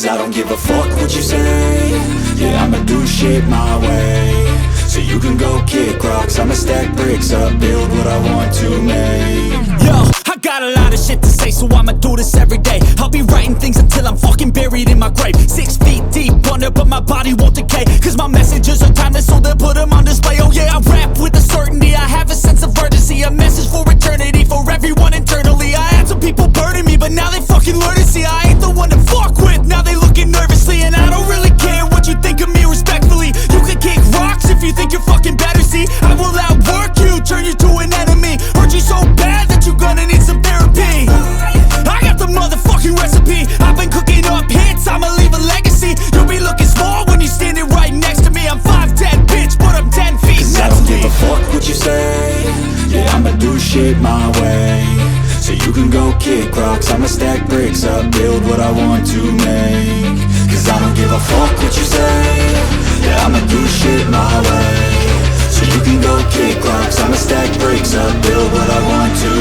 Cause I don't give a fuck what you say. Yeah, I'ma do shit my way. So you can go kick rocks, I'ma stack bricks up, build what I want to make. Yo, I got a lot of shit to say, so I'ma do this every day. I'll be writing things until I'm fucking buried in my grave. 6 feet deep under, but my body won't decay. Cause my messages are timeless, so they'll put them on display. Oh yeah, I rap with a certainty, I have a sense of urgency. A message for eternity, for everyone internally. I had some people burning me, but now they fucking learn to see I ain't the one to fuck with, now they looking nervously. And I don't really care what you think of me, respectfully. You can kick rocks if you think you're fucking better, see. I will outwork you, turn you to an enemy. Hurt you so bad that you're gonna need some therapy. I got the motherfucking recipe. I've been cooking up hits, I'ma leave a legacy. You'll be looking small when you're standing right next to me. I'm 5'10", bitch, but I'm 10 feet Cause next I don't to give me. a fuck what you say. Yeah, I'ma do shit my way. So you can go kick rocks, I'ma stack bricks up, build what I want to make. Cause I don't give a fuck what you say. Yeah, I'ma do shit my way. So you can go kick rocks, I'ma stack bricks up, build what I want to